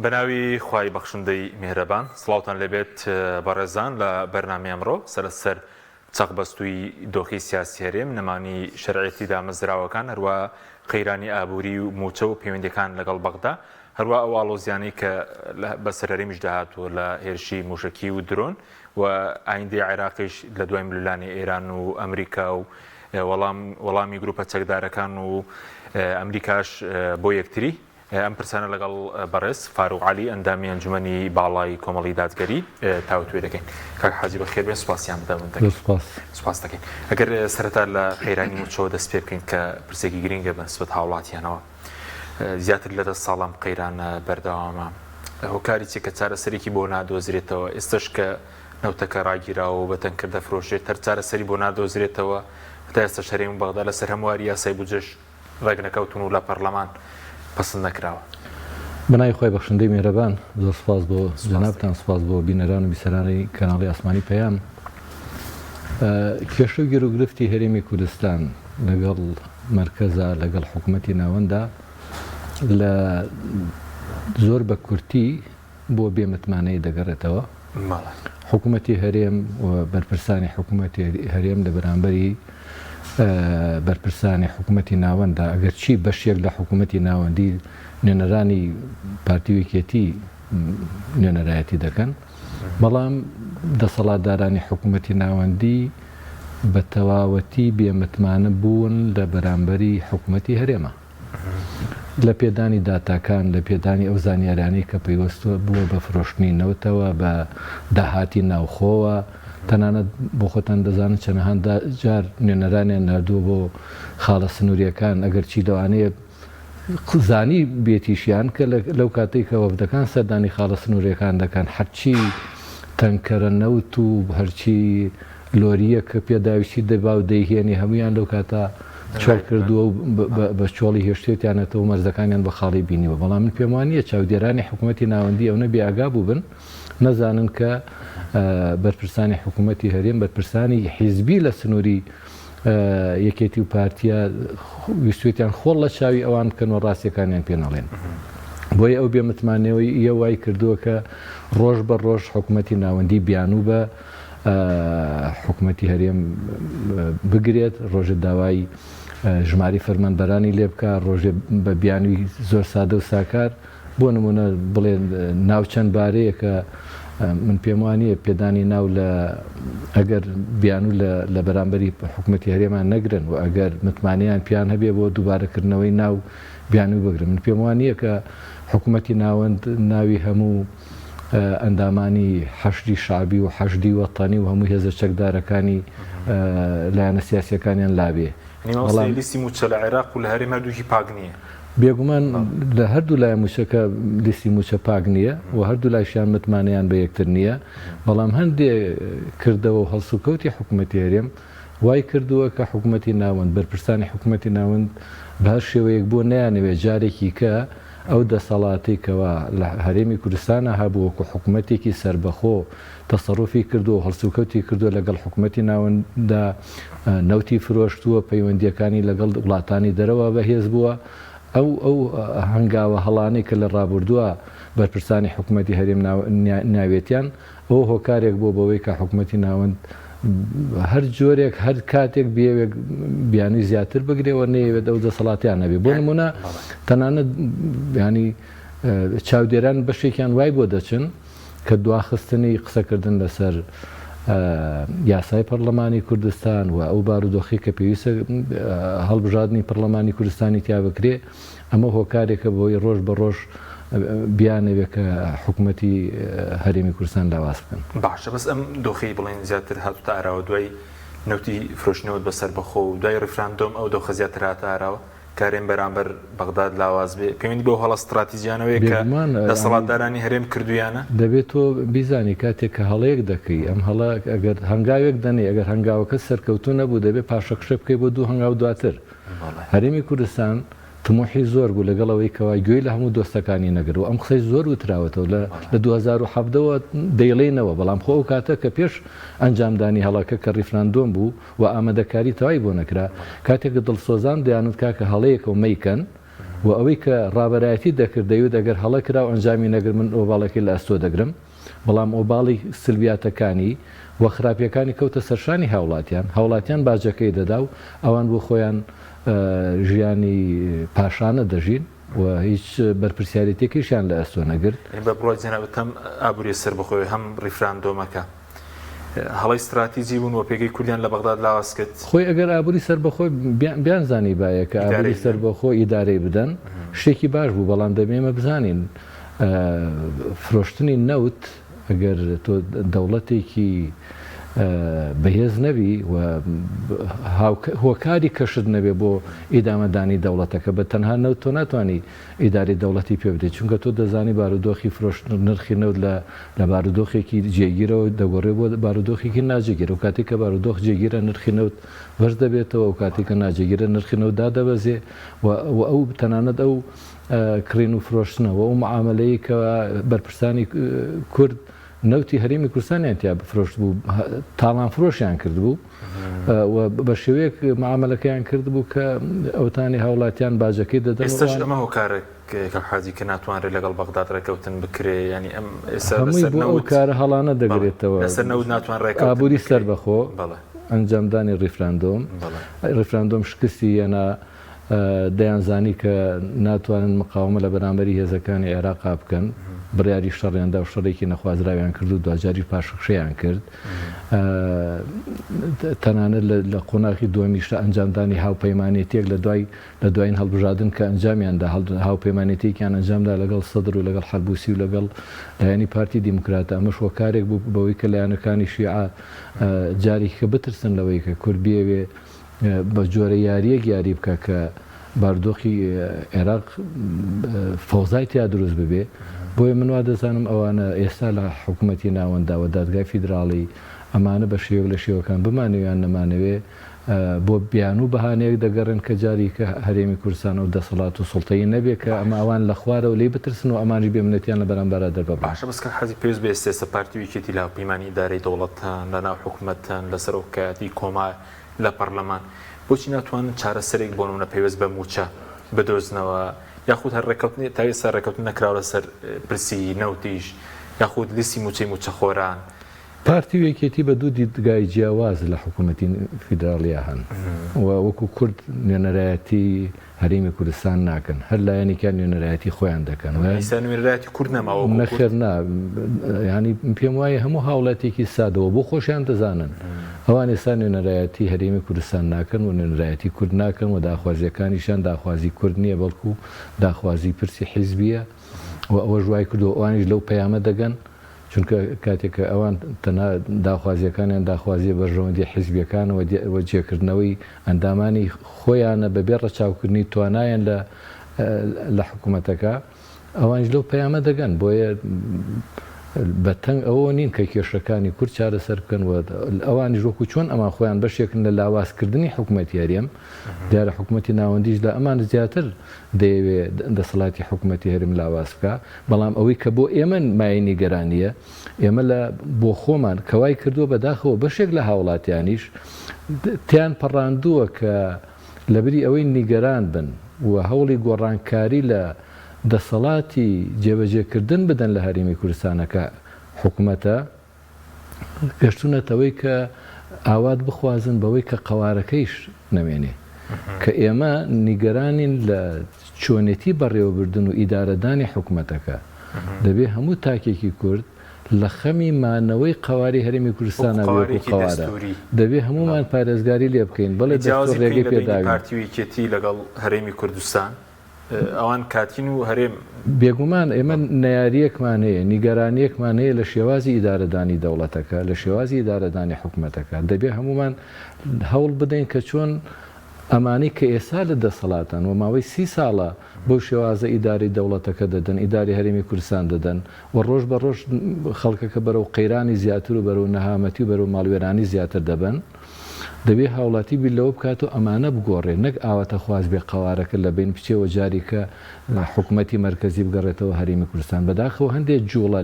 بەناوی خوای بەخشندەی میهرەبان سڵاوتان لەبێت بەڕێزان لە بەرنامەی ئەمڕۆ سەرەسەر چەقبەستووی دۆخی سیاسی هەرێم نەمانی شەرعەتی دامەزراوەکان هەروە قەیرانی ئابووری و موچە و پەیوەندیەکان لەگەڵ بەغدا هەروە ئەو ئاڵۆزیانەی کە بەسەر هەرێمیش داهاتوە لە هێرشی موشکی و درۆن و ئایندەی عێراقیش لە دوای ملولانی ئێران و ئەمریکا و وەڵامی گروپە چەکدارەکان و ئەمریکاش بۆ یەکتری ئەم پرسانە لەگەڵ بەڕێز فاروق عەلی ئەندامی ئەنجومەنی باڵای کۆمەڵی دادگەری تاوتوێ دەکەین. کاک حاجی بەخێر بێن، سوپاسیان بدەون. سوپاس دەکەین. ئەگەر سەرەتا لە قەیرانی موچەوە دەست پێ بکەین کە پرسێکی گرینگە بەنسبەت هاوڵاتیانەوە زیاتر لە 10 ساڵم قەیرانە بەردەوامە هۆکاری چێکە چارەسەرێکی بۆ نادۆزرێتەوە ئێستش کە نەوتەکە ڕاگیراوە و بەتەنکرد دەفرۆشێت هەر چارەسەری بۆ نادۆزرێتەوە هەتا ئێستا شەرێم بەغدا لەسەر هەمواری یاسای بودجەش ڕێک نەکەوتون و لە پەرلەمان پەسەند نەکراوە. بەناوی خۆی بەخشندەی میهرەبان زۆر سوپاس بۆ جەنابتان، سوپاس بۆ بینەران و بیسەرانی کەناڵی ئاسمانی پەیام. کێشە و گیرۆگرفتی هەرێمی کوردستان لەگەڵ مەرکەزە لەگەڵ حکوومەتی ناوەندا لە زۆر بە کورتی بۆ بێمتمانەی دەگەڕێتەوە. حکوومەتی هەرێم و بەرپرسانی حکوومەتی هەرێم لە بەرامبەری بەرپرسانی حکوومەتی ناوەندا ئەگەر چی بەشێک لە حکوومەتی ناوەندی نوێنەرانی پارتیوێکێتی نوێنەرایەتی دەکەن، بەڵام دەسەڵاتدارانی حکوومەتی ناوەندی بە تەواوەتی بێمتمانە بوون لە بەرامبەری حکوومەتی هەرێمە لە پێدانی داتاکان، لە پێدانی ئەو زانیارانی کە پەیوەستە بووە بە فرۆشتنی نەوتەوە بە داهاتی ناوخۆوە. تەنانەت بۆ خۆتان دەزانن چەندەهان جار نوێنەرانیان نردووە بۆ خاڵە سنووریەکان ئەگەر چی لەوانەیە زانی بێتیشیان کە لەو کاتێک کە وەفدەکان سەردانی خاڵە سنووریەکان دەکەن هەرچی تەنکەرە نەوت و هەرچی لۆریە کە پێداویستی دەبا و دەیهێنی هەمویان لەو کاتە چۆڵ کردووە و بە چۆڵی هێشتێتیانێتەوە مەرزەکانیان بە خاڵی بینیوە. بەڵام من پێم وانە چاودێرانی حکوومەتی ناوەندی ئەوە بێئاگا بوو بن نەزانن کە بەرپرسانی حکوومەتی هەرێم بەرپرسانی حیزبی لە سنووری یەکێتی و پارتیا ویستوێتیان خۆڵ لە چاوی ئەوان بکەن و ڕاستیەکانیان پێ نەڵێن. بۆی ئەو بێمتمانەوەی ئیە وای کردووە کە ڕۆژ بە ڕۆژ حکوومەتی ناوەندی بیانوو بە حکوومەتی هەرێم بگرێت، ڕۆژە داوای ژماری فەرمانبەرانی لێ بکە، ڕۆژێ بە بیانوی زۆر سادە و ساکار بۆ نمونە بڵێن ناو چەند بارەیە کە من پێم وانییە پێدانی ناو لە ئەگەر بیانوو لە بەرامبەری حکوومەتی هەرێمان نەگرن و ئەگەر متمانیان پیان هەبێ بۆ دووبارەکردنەوەی ناو بیانوو بگرن. من پێم وانییە کە حکوومەتی ناوەند ناوی هەموو ئەندامانی حەشدی شعبی و حەشدی وەتانی و هەموو هێزە چەکدارەکانی لایەنە سیاسیەکانیان لابێ. لیستی موچە لە عێراق و لە هەرێم هەردووکی پاک نییە. بێگومان لە هەردوو لای موچەکە لیستی موچە پاک نییە و هەردوو لایشیان متمانیان بە یەکتر نییە، بەڵام هەندێک کردەوە و هەڵسوکەوتی حکوومەتی هەرێم وای کردووە کە حکوومەتی ناوەند بەرپرسانی حکوومەتی ناوەند بە هەر شێوەیەک بۆ نەیانەوێت جارێکی کە ئەو دەسەڵاتی کەوا لە هەرێمی کوردستانە هەبوو وەکو حکوومەتێکی سربەخۆ تەسەڕوفی کردو و هەڵسوکەوتی کردووە لەگەڵ حکوومەتی ناوەندا نەوتی فرۆشتووە، پەیوەندیەکانی لەگەڵ وڵاتانی دەرەوە بەهێز بووە. ئەو هەنگاوە هەڵانەی کە لە ڕابردووە بەرپرسانی حکوومەتی هەرێم ناوێتیان ئەو هۆکارێک بۆ بەوەی کە حکوومەتی ناوەند هەر جۆرێک هەر کاتێک بێوێک بیانی زیاتر بگرێەوە نەیەوێت ئەو دەسەڵاتیان نەبێ. بۆ نمونە تەنانەت ینی چاودێران بەشێکیان وای بۆ دەچن کە دواخستنی قسەکردن لەسەر یاسای پەرلەمانی کوردستان و ئەو بارودۆخی کە پێویستە هەڵبژاردننی پەرلەمانی کوردستانی تیا بکرێ ئەمە هۆکارێکە بۆی ڕۆژ بە ڕۆژ بیانەوێت کە حکوومەتی هەرێمی کوردستان لاواز بکەن. باشە، بەس ئەم دۆخی بڵێن زیاتر هاتوتە ئاراوە دوای نەوتی فرۆشتنەوەت بەسەر بەخۆ و دوای ڕفراندۆم ئەو دۆخە زیاتر هاتە ئاراوە کارێن بەرامبەر بەغداد لاواز بێ. پەیوەندی بۆ هەڵە ستراتیژیانەوەی کە دەسەڵاتدارانی هەرێم کردویانە دەبێت تۆ بیزانی کاتێک کە هەڵەیەک دەکەی ئەم هەڵە ئەگەر هەنگاوێک دەنێ ئەگەر هەنگاوەکە سەرکەوتو نەبوو دەبێت پاشەکشە بکەی بۆ دوو هەنگاو دواتر. هەرێمی کوردستان تمۆحی زۆر بوو لەگەڵەوەی کەوای گوێی لە هەموو دۆستەکانی نەگەر و ئەم قسەی زۆر وتراوەتەوە لە 2017ەوە دەیڵێنەوە، بەڵام خۆ ئەو کاتە کە پێش ئەنجامدانی هەڵەکە کە ڕیفراندۆم بوو و ئامادەکاری تەواوی بۆ نەکرا کاتێک کە دڵسۆزان دەیانوت کاکە هەڵەیەکەوە مەیکەن و ئەوەی کە ڕابەرایەتی دەکرد دەیوت ئەگەر هەڵە کرا و ئەنجامی نەگر من ئۆباڵێکی لە ئەستۆ دەگرم بەڵام ئۆباڵی سلویاتەکانی وە خراپیەکانی کەوتە سەرشانی هاوڵاتیان باجەکەی دەدا و ئەوان بۆ خۆیان ژیانی پاشانە دەژین و هیچ بەرپرسیارەتێکیشیان لە ئەستۆ نەگرت بە بڕۆی جەنابەتەم ئابووری سەر بخۆی هەم ڕیفراندۆمەکە هەڵی استراتیجی بوون و پێگەی کوردیان لە بەغداد لاواز کرد خۆی ئەگەر ئابووری سەر بەخۆی بیانزانی باە کە ئابووری سەر بەخۆ ئیدارەی بدەن شتێکی باش بوو بەڵام دەبێمە بزانین فرۆشتنی نەوت ئەگەر تۆ دەوڵەتێکی بەهێز نەبی و هۆکاری کەشت نەبێ بۆ ئیدامەدانی دەوڵەتەکە بە تەنها نەوت تۆ ناتوانانی ئیداری دەوڵەتی پێ بدەیت چونکە تۆ دەزانی بارودۆخی فرۆشت نرخی نەوت لە بارودۆخێکی جێگیرەوە دەگۆڕێ بۆ بارودۆخێکی ناجێگیر و کاتێک کە بارودۆخ جێگیرە نرخی نەوت بەش دەبێتەوە و کاتێککە ناجێگیرە نرخی نەوتدا دەبەزێ و ئەو تەنانەت ئەو کڕین و فرۆشتنەوە و معاملەیە کە بەرپرسانی کورد نەوتی هەرێمی کوردستانیان تیا بفرۆشت بوو تاڵان فرۆشیان کرد بوو بە شێوەیەک معاملەکەیان کرد بوو کە ئەوتانی هاوڵاتیان باجەکەی دەدەن ئێستاش ئەمە هۆکارێکە حاجی کە ناتوانرێت لەگەڵ بەغداد ڕێکەوتن بکرێ ینی ئەم ئەو کارە هەڵانە دەگرێتەوە لەسەر نەوت ناتوان ڕێک ئابووری سەر بەخۆ ئەنجامدانی ڕیفراندۆم شکستی یەنا دەیانزانی کە ناتوانن مقاومە لە بەرامبەری هێزەکانی عێراقا بکەن بڕیاری شەڕیاندا و شەڕێکی نەخوازراویان کرد و دوجاری پاشخشەیان کرد تەنانەت لە قۆناغی دووەمیشتە ئەنجامدانی هاوپەیمانێتێک لە دوایین هەڵبژاردن کە ئەنجامیاندا هاوپەیمانێتێکیان ئەنجامدا لەگەڵ سەدر و لەگەڵ حەلبوسی و لەگەڵ لایەنی پارتی دیموکراتە ئەمەش هۆکارێک بوو بەوەی کە لایەنەکانی شیعە جارێککە بترسن لەوەی کە کورد بێوێ بە جۆرە یاریەک یاری بکە کە بارودۆخی عێراق فەوزای تیا دروست ببێ بۆیە من وا دەزانم ئەوانە ئێستا لە حکوومەتی ناوەنداوە دادگای فیدراڵی ئەمانە بە شێوە لە شێوەکان بمانەوەیان نەمانەوێ بۆ بیان و بەهانەیەک دەگەڕن کە جاری کە هەرێمی کوردستان و دەسەڵات و سوڵتەیی نەبێ کە ئەمە ئەوان لە خوارە و لێ بترسن و ئەمانی بێمنەتیان لە بەرامبەرە دەربە باشە بەسکە حەزی پێویست بێ ئێستا پارتیویکێتی لە پەیمانی ئیدارەی دەوڵەتان لەناو حکوومەتتان لەسەر ئەوکاتی کۆما لە پەرلەمان بۆچی ناتوانن چارەسەرێک بۆ نمونە پێویست بە موچە بدۆزنەوە یاخود هەر ڕێکەوتنی تا ئێستا ڕێکەوتن نەکراوە لەسەر پرسی نەوتیش یاخود لیستی موچەی موچەخۆران پارتی وێکێتی بە دوو دیدگای جیاواز لە حکوومەتی فیدراڵیا هەن وەکو کورد نوێنەرایەتی هەرێمی کوردستان ناکەن هەر لایەنێکیان نوێنەرایەتی خۆیان دەکەن نوێنەرایەتی کورد نەماوە نەخێر ینی پێم وایە هەموو هاوڵاتێکی سادەوە بۆ خۆشیان دەزانن ئەوان ئێستا نوێنەرایەتی هەرێمی کوردستان ناکەن و نوێنەرایەتی کورد ناکەن و داخوازیەکانیشان داخوازی کورد نییە بەڵکو داخوازی پرسی حیزبیە و ئەوە ژوای کرد و ئەوانیش لەو پەیامە دەگەن چونکە کاتێککە ئەوان تەنها داخوازیەکانیان داخوازیە بەڕەوەندی حیزبیەکان و جێکردنەوەی ئەندامانی خۆیانە بەبێ ڕەچاوکردنی توانایان لە حکوومەتەکە ئەوانش لەو پەیامە دەگەن بۆیە بەتەنگ ئەوە نین کە کێشەکانی کورد چارەسەر بکەن و ئەوانی ژۆک و چۆن ئەمان خۆیان بەشێکن لە لاوازکردنی حکوومەتی هەرێم دیارە حکوومەتی ناوەندیش لە ئەمان زیاتر دەیەوێت دەسەڵاتی حکوومەتی هەرێم لاواز بکە بەڵام ئەوەی کە بۆ ئێمە مای نیگەرانیە ئێمە بۆ خۆمان کەوای کردووە بەداخەوە بەشێک لە هاوڵاتیانیش تیان پەڕاندووە کە لەبری ئەوەی نیگەران بن و هەوڵی گۆڕانکاری لە دەسەڵاتی جێبەجێکردن بدەن لە هەرێمی کوردستانەکە حکوومەتە گەشتونەتەوەی کە ئاوات بخوازن بەوەی کە قەوارەکەیش نەمێنێ کە ئێمە نیگەرانین لە چۆنێتی بەڕێوەبردن و ئیدارەدانی حکوومەتەکە دەبێ هەموو تاکێکی کورد لە خەمی مانەوەی قەواری هەرێمی کوردستانە قەوارە دەبێ هەمومان پارێزگاری لێ بکەین بەڵێ ڕێگەی پێداوی پارتیویکێتی لەگەڵ هەرێمی کوردستان ئەوان کاتین و هەرێم بێگومان ئێمە نەیاریەکمان هەیە نیگەرانیەکمان هەیە لە شێوازی ئیدارەدانی دەوڵەتەکە لە شێوازی ئیدارەدانی حکوومەتەکە دەبێ هەمومان هەوڵ بدەین کە چۆن ئەمانی کە ئێستا لە دەسەڵاتن و ماوەی 30 ساڵە بەو شێوازە ئیداری دەوڵەتەکە دەدەن ئیداری هەرێمی کوردستان دەدەن و ڕۆژ بە ڕۆژ خەڵکەکە بەرەو قەیرانی زیاتر و بەرەو نەهامەتی و بەرەو ماڵوێرانی زیاتر دەبن دەبێ هاوڵاتی بی لەوە بکات و ئەمانە بگۆڕێ نەک ئاواتە خواست بێ قەوارەکە لە بین بچێەوە جاریکە حکوومەتی مرکزی بگەڕێتەوە هەرێمی کوردستان بەداخەوە هەندێک جوڵە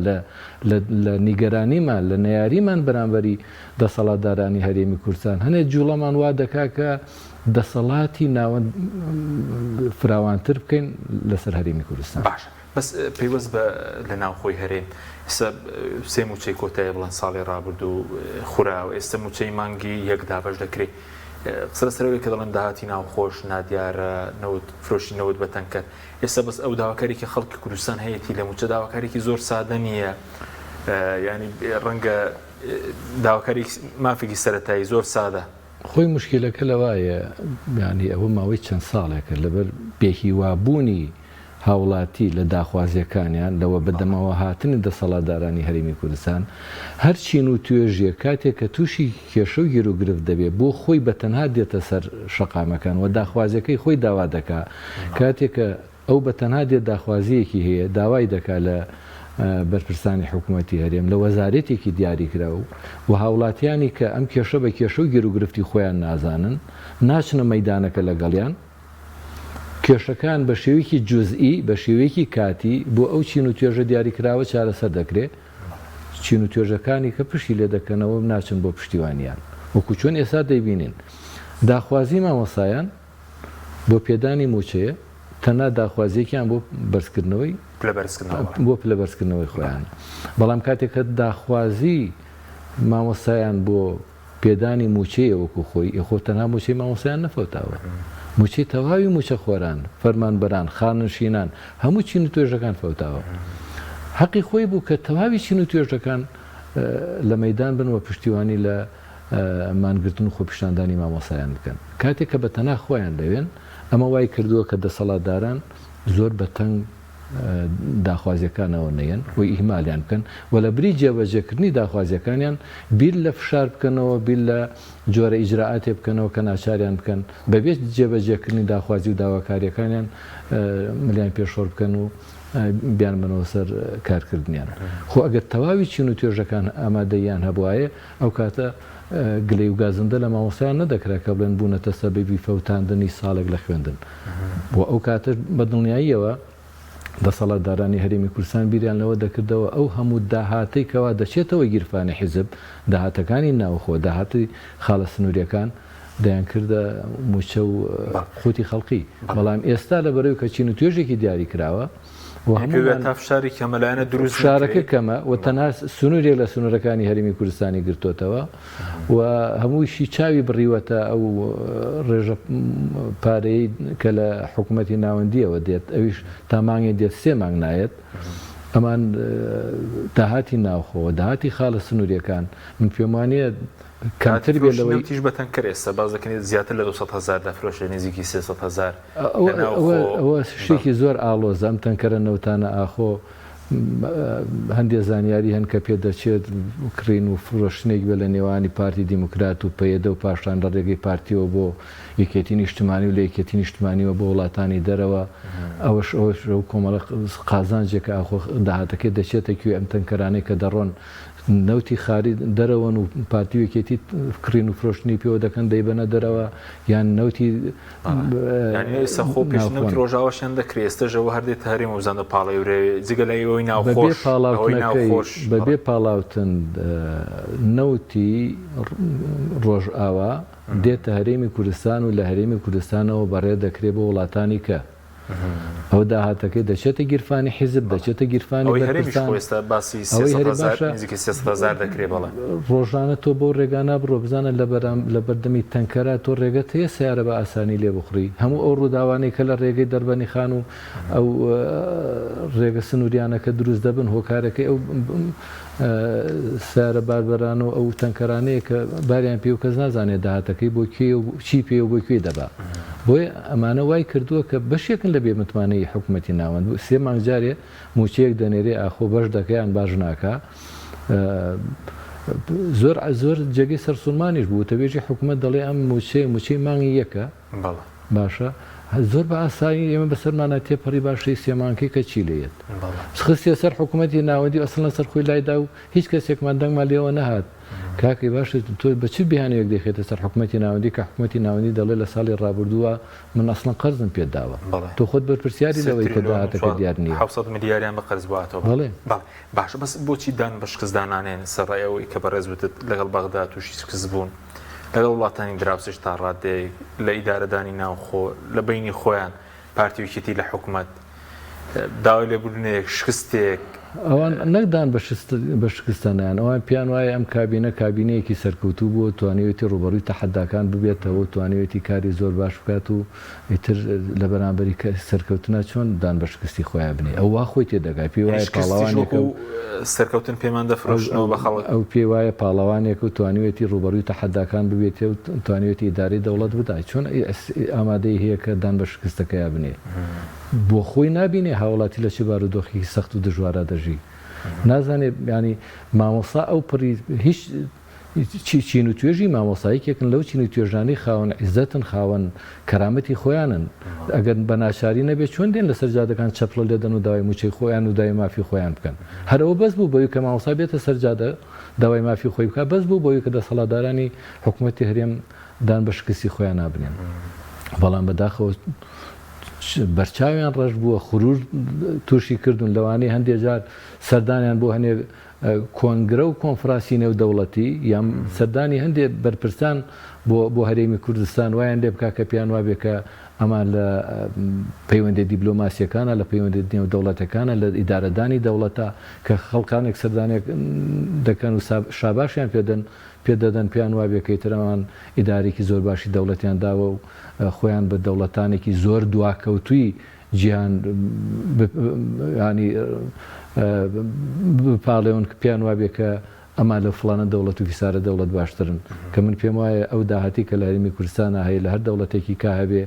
لە نیگەرانیمان لە نەیاریمان بەرامبەری دەسەڵاتدارانی هەرێمی کوردستان هەندێک جوڵەمان وا دەکا کە دەسەڵاتی ناوەند فراوانتر بکەین لەسەر هەرێمی کوردستان. باش بەس پێیوەست بە لە ناوخۆی هەرێم ئێستا سێ موچەی کۆتایە بڵند ساڵی ڕابرد و خوراوە ئێستا موچەی مانگی یەکدا بەش دەکرێت قسە لەسەرەوەی کە دەڵێن داهاتی ناوخۆش نادیارە فرۆشی نەوت بەتەن کرد ئێستا بەس ئەو داواکارێکی خەڵکی کوردستان هەیەی لە موچە داواکارێکی زۆر سادە نییە ینی ڕەنگە داواکاری مافێکی سەرەتایی زۆر سادە خۆی مشکلەکە لەوایە ینی ئەوە ماوەی چەند ساڵێکە لەبەر پێکیوابوونی هاوڵاتی لە داخوازیەکانیان لەوە بەدەمەوە هاتنی دەسەڵاتدارانی هەرێمی کوردستان هەرچین و توێژیە کاتێک کە تووشی کێشە و گیر و گرفت دەبێت بۆ خۆی بەتەنها دێتە سەر شەقامەکان و داخوازیەکەی خۆی داوا دەکا کاتێک کە ئەو بەتەنها دێت داخوازیەکی هەیە داوای دەکا لە بەرپرسانی حکوومەتی هەرێم لە وەزارەتێکی دیاریکرا و هاوڵاتیانی کە ئەم کێشە بە کێشە و گیر و گرفتی خۆیان نازانن ناچنە مەیدانەکە لەگەڵیان کێشەکان بە شێوەیەکی جوزئی بە شێوەیەکی کاتی بۆ ئەو چین و توێژە دیاریکراوە چارەسەر دەکرێت چین و توێژەکانی کە پشتی لێ دەکەنەوە ناچن بۆ پشتیوانیان وەکو چۆن ئێستا دەیبینین داخوازی مامۆسایان بۆ پێدانی موچەیە تەنها داخوازیەکیان بۆ بەرزکردنەوەی بۆ پلەبەرزکردنەوەی خۆیان بەڵام کاتێک کە داخوازی مامۆسایان بۆ پێدانی موچەیە وەکو خۆی خۆ تەنها موچەی مامۆسایان نەفەوتاوە موچەی تەواوی موچە خۆران فەرمانبەران خانشینان هەموو چین و توێژەکان فەوتاوە حەقی خۆی بوو کە تەواوی چین و توێژەکان لە مەیدان بنەوە پشتیوانی لە مانگرتن و خۆپیشاندانی مامۆسایان بکەن کاتێک کە بەتەنها خۆیان دەوێن ئەمە وای کردووە کە دەسەڵاتداران زۆر بەتەنگ داخوازیەکانەوە نەیەن و ئیهمالیان بکەن و لە بری جێبەجێکردنی داخوازیەکانیان بیر لە فشار بکەنەوە بیر لە جۆرە ئیجراعاتێ بکەنەوە کە ناچاریان بکەن بەبێت جێبەجێکردنی داخوازی و داواکاریەکانیان ملیان پێشۆر بکەن و بیان بنەوە سەر کارکردنیان خۆ ئەگەر تەواوی چین و توێژەکان ئامادەیان هەبوایە ئەو کاتە گلەی و گازندە لە مامۆسایان نەدەکرا کە بڵێن بوونەتە سەبەبی فەوتاندنی ساڵێک لە خوێندن بۆ ئەو کاتە بەدڵنیاییەوە دەسەڵاتدارانی هەرێمی کوردستان بیریان لەوە دەکردەوە ئەو هەموو داهاتەی کەوا دەچێتەوە گیرفانی حیزب داهاتەکانی ناوخۆ داهاتی خاڵە سنووریەکان دەیان کردە موچە و قوتی خەڵقی بەڵام ئێستا لە بەرەوەی کە چین و توێژێکی دیاری کراوە تافشاری کەمەلایەنە دروست شارەکە کەمە و تەنها سنوورێک لە سنوورەکانی هەرێمی کوردستانی گرتوتەوە و هەموویشی چاوی بڕیوەتە ئەو ڕێژە پارەی کە لە حکوومەتی ناوەندیەوە دێت ئەویش تا مانگێ دێت سێ مانگ نایەت ئەمان داهاتی ناوخۆوە داهاتی خاڵە سنووریەکان من پێم وانەیە کاتر بێ لەوەی تیژ بەتەن کرێستا باز دەکەنێت زیاتر لە 200,000 دەفرۆشە نزیکی 300,000 ئەوە شتێکی زۆر ئاڵۆزە ئەم تەنکەرە نەوتانە ئاخۆ هەندێک زانیاری هەن کە پێ دەچێت کڕین و فرۆشتنێک بێ لە نێوانی پارتی دیموکرات و پەیەدە و پاشان لە ڕێگەی پارتیەوە بۆ یەکێتی نیشتمانی و لە یەکێتی نیشتمانیەوە بۆ وڵاتانی دەرەوە ئەوەش کۆمەڵە قازانجێکە ئاخۆ داهاتەکەی دەچێتە کوێ ئەم تەنکەرانەی کە دەڕۆن نەوتی خاری دەرەوەن و پارتیوێکێتی کڕین و فرۆشتنی پێوە دەکەن دەیبەنە دەرەوە یان نەوتی سەخۆ پێشنەوتی ڕۆژاوەشیان دەکرێت ئێستەژەوە هەردێت هەرێم و زانە پاڵی ورێ جگە لە ئەوەی ناوخۆش بەبێ پاڵاوتن نەوتی ڕۆژ ئاوا دێتە هەرێمی کوردستان و لە هەرێمی کوردستانەوە بەڕێ دەکرێت بۆ وڵاتانی کە ئەو داهاتەکەی دەچێتە گیرفانی حیزب دەچێتە گیرفانی ڕۆژانە تۆ بۆ ڕێگانە بڕۆ بزانە لە بەردەمی تەنکەرە تۆ ڕێگەت هەیە سیارە بە ئاسانی لێ بخڕی هەموو ئەو ڕووداوانەی کە لە ڕێگەی دەربەنی خان و ئەو ڕێگە سنووریانەکە دروست دەبن هۆکارەکەی ئەو سیارە باربەران و ئەو تەنکەرانەیە کە باریان پێ و کەس نازانێت داهاتەکەی بۆ کوێ و چی پێ و بۆ کوێ دەبا بۆیە ئەمانە وای کردووە کە بەشێکن لە بێمتوانەی حکوومەتی ناوەند سێ مانگ جارێ موچەیەک دەنێرێ ئاخۆ بەش دەکەیان باش ناکە زۆر جێگەی سەرسوڵمانیش بوو تەبێژی حکوومەت دەڵێ ئەم موچەی مانگی یەکە باشە زۆر بە ئاسایی ئێمە بەسەرمانە تێپەڕی باشی سێمانکەی کە چی لێت خستێ سەر حکوومەتی ناوەندی ئەسڵ لە سەر خۆی لایدا و هیچ کەسێکمان دەنگمان لێەوە نەهات کاکی باشە تۆ بە چ بیانەیەک دەخێتە سەر حکوومەتی ناوەندی کە حکوومەتی ناوەندی دەڵێ لە ساڵی ڕابردووە من ئەسڵەن قەرزم پێداوە تۆ خۆت بەرپرسیاری لەوەی کە داهاتەکە دیار نییە 700 میلیاریان بە قەرز بواتەوە بەڵێ باشە بەس بۆچی دان بە شکستدانانێن سەرڕایەوەی کە بەڕێز بێت لەگەڵ بەغدا تووشی شکست بوون لەگەڵ وڵاتانی دراوسش تا ڕادەیەک لە ئیدارەدانی ناوخۆ لە بینی خۆیان پارتیویکێتی لە حکوومەت داوای لێبوردنەیەک شکستێک ئەوان نەکدان بە شکستانیان ئەوان پیان وایە ئەم کابینە کابینەیەکی سەرکەوتوو بووە توانێتی ڕوبەڕووی تەحەداکان ببێتەوە توانێتی کاری زۆر باش بکات و ئیتر لە بەرامبەری سەرکەوتنە چۆن دان بە شکستی خۆیان بنێ ئەو وا خۆی تێدەگای پێ وایە پاڵەوانێکە سەرکەوتن پێمان دەفرۆشنەوە بە خەڵک ئەو پێ وایە پاڵەوانێک و توانێتی ڕوبەڕووی تەحەداکان ببێتێ و توانێتی ئیداری دەوڵەت بدات چۆن ئامادەی هەیە کە دان بە شکستەکەیان بنێ بۆ خۆی نبینێ هاوڵاتی لە چ بارودۆخی سەخت و دژوارە دەژی نازانێت ینی مامۆسا ئەو پڕی هیچ چین و توێژی مامۆساییکێکن لەو چین و توێژانی خاوەن عیزەتن خاوەن کەرامەتی خۆیانن ئەگەر بە ناچاری نەبێت چۆن دێن لە سەرجادەکان چەپڵە لێدەن و داوای موچەی خۆیان و داوای مافی خۆیان بکەن هەرەوە بەس بوو بەوەی کە مامۆسا بێتە سەرجادە داوای مافی خۆی بکە بەس بوو بەوەی کە دەسەڵاتدارانی حکوومەتی هەرێم دان بە شکستی خۆیان نابنێن بەڵام بەداخەوە بەرچاویان ڕەش بووە خروور تووشی کردوون لەوانەیە هەندێک جار سەردانیان بۆ هەنێ کۆنگرە و کۆنفراسی نێودەوڵەتی یان سەردانی هەندێک بەرپرسان بۆ هەرێمی کوردستان وایان لێ بکا کە پیان وابێ کە ئەمان لە پەیوەندی دیبلۆماسیەکانە لە پەیوەندی نێودەوڵەتەکانە لە ئیدارەدانی دەوڵەتە کە خەڵکانێک سەردانێک دەکەن و شاباشیان پێدەدەن پیان وابێ کە ئیترەمان ئیدارێکی زۆر باشی دەوڵەتیان داوە و خۆیان بە دەوڵەتانێکی زۆر دواکەوتووی جیهان ینی بپاڵێون پیان وابێ کە ئەما لە فڵانە دەوڵەت و فیسارە دەوڵەت باشترن کە من پێم وایە ئەو داهاتی کە لە هەرێمی کوردستانە هەیە لە هەر دەوڵەتێکی کا هەبێ